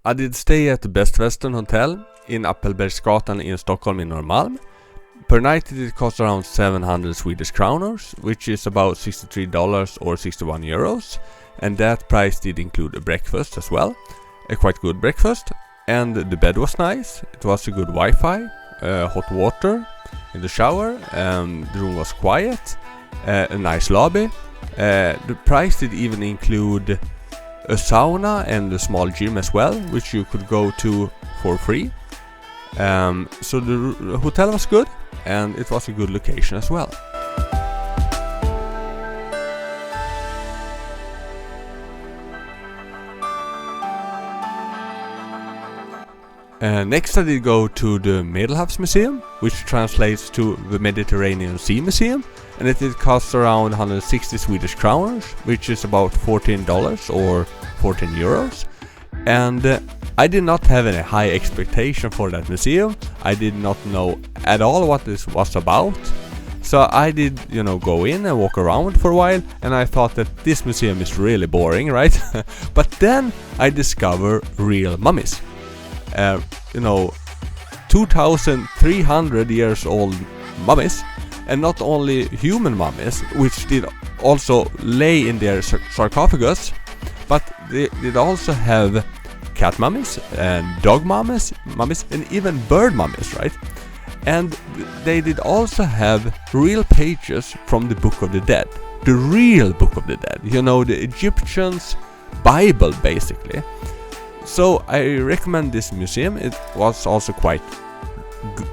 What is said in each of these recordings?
I did stay at the Best Western Hotel in Apelbergsgatan in Stockholm in Norrmalm. Per night it cost around 700 Swedish kronors, which is about $63 or 61 euros. And that price did include a breakfast as well, a quite good breakfast. And the bed was nice, it was a good Wi-Fi, hot water in the shower, the room was quiet, a nice lobby. The price did even include a sauna and a small gym as well, which you could go to for free. So the hotel was good, and it was a good location as well. Next I did go to the Medelhavsmuseet, which translates to the Mediterranean Sea Museum, and it did cost around 160 Swedish kronor, which is about $14 or 14 euros. And I did not have any high expectation for that museum. I did not know at all what this was about. So I did, go in and walk around for a while, and I thought that this museum is really boring, right? But then I discovered real mummies. 2,300 years old mummies, and not only human mummies, which did also lay in their sarcophagus, but they did also have cat mummies and dog mummies, and even bird mummies, right? And they did also have real pages from the Book of the Dead, the real Book of the Dead, the Egyptians' Bible basically. So I recommend this museum. It was also quite,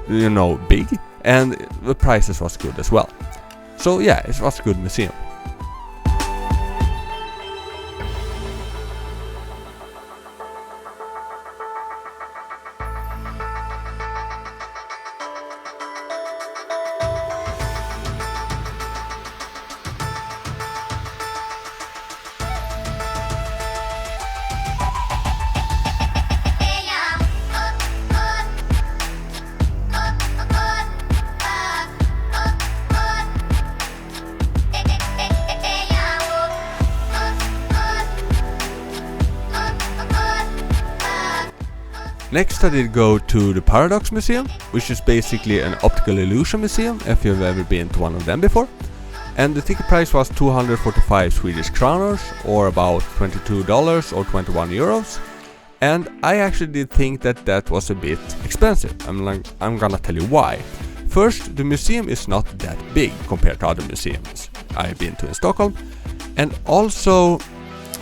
big, and the prices was good as well. So yeah, it was a good museum. Next I did go to the Paradox Museum, which is basically an optical illusion museum, if you've ever been to one of them before. And the ticket price was 245 Swedish kronor, or about $22 or 21 euros. And I actually did think that that was a bit expensive. I'm gonna tell you why. First, the museum is not that big compared to other museums I've been to in Stockholm. And also,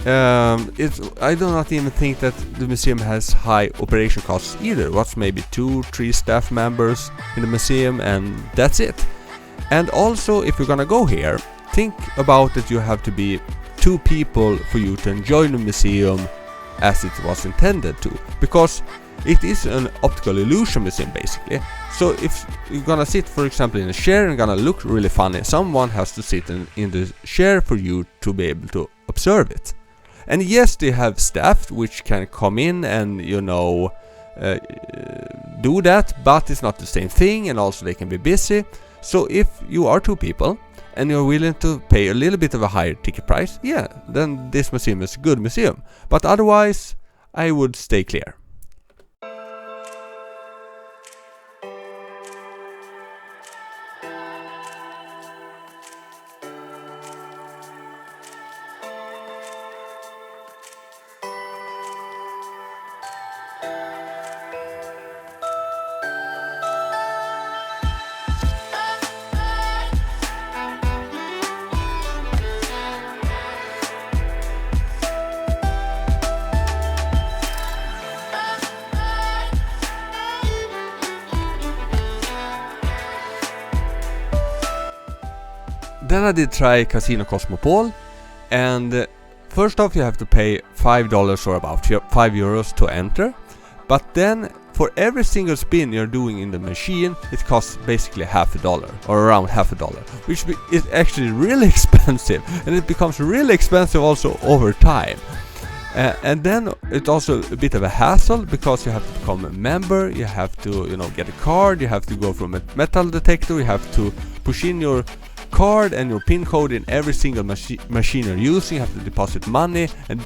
I do not even think that the museum has high operation costs either. What's maybe 2-3 staff members in the museum, and that's it. And also, if you're gonna go here, think about that you have to be 2 people for you to enjoy the museum as it was intended to, because it is an optical illusion museum basically. So if you're gonna sit, for example, in a chair and gonna look really funny, someone has to sit in the chair for you to be able to observe it. And yes, they have staff which can come in and do that, but it's not the same thing, and also they can be busy. So if you are 2 people and you're willing to pay a little bit of a higher ticket price, yeah, then this museum is a good museum. But otherwise, I would stay clear. Then I did try Casino Cosmopol, and first off you have to pay $5 or about 5 euros to enter, but then for every single spin you're doing in the machine it costs basically $50 or around $50, which is actually really expensive, and it becomes really expensive also over time. And then it's also a bit of a hassle because you have to become a member, you have to get a card, you have to go from a metal detector, you have to push in your card and your pin code in every single machine you're using. You have to deposit money, and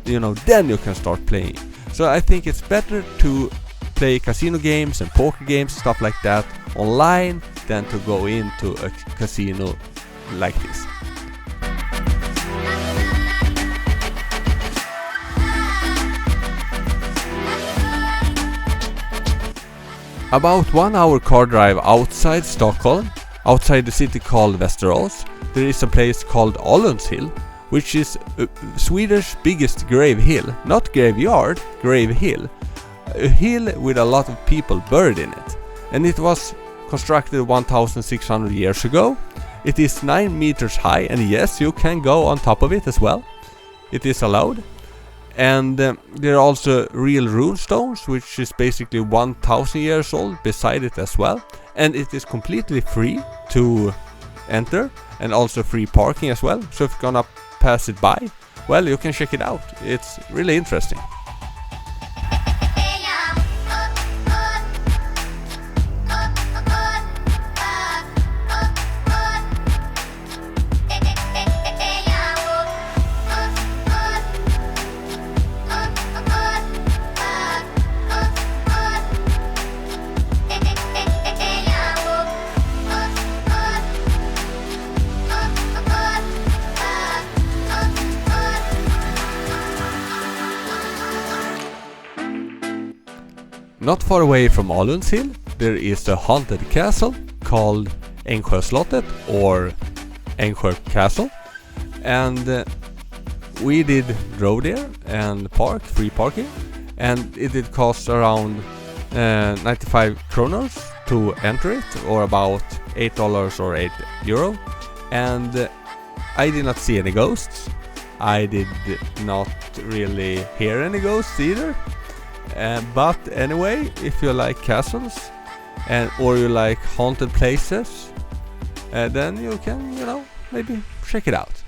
then you can start playing. So I think it's better to play casino games and poker games, stuff like that, online than to go into a casino like this. About 1 hour car drive outside Stockholm, outside the city called Västerås, there is a place called Anundshög, which is Sweden's biggest grave hill. Not graveyard, grave hill. A hill with a lot of people buried in it. And it was constructed 1600 years ago. It is 9 meters high, and yes, you can go on top of it as well. It is allowed. And there are also real rune stones, which is basically 1000 years old, beside it as well. And it is completely free to enter, and also free parking as well. So if you're gonna pass it by, well, you can check it out. It's really interesting. Not far away from Anundshög, there is a haunted castle called Engsjö slottet, or Engsjö castle, and we drove there and free parking, and it did cost around 95 kronor to enter it, or about $8 or €8, and I did not see any ghosts. I did not really hear any ghosts either. But anyway, if you like castles or you like haunted places, then you can, maybe check it out.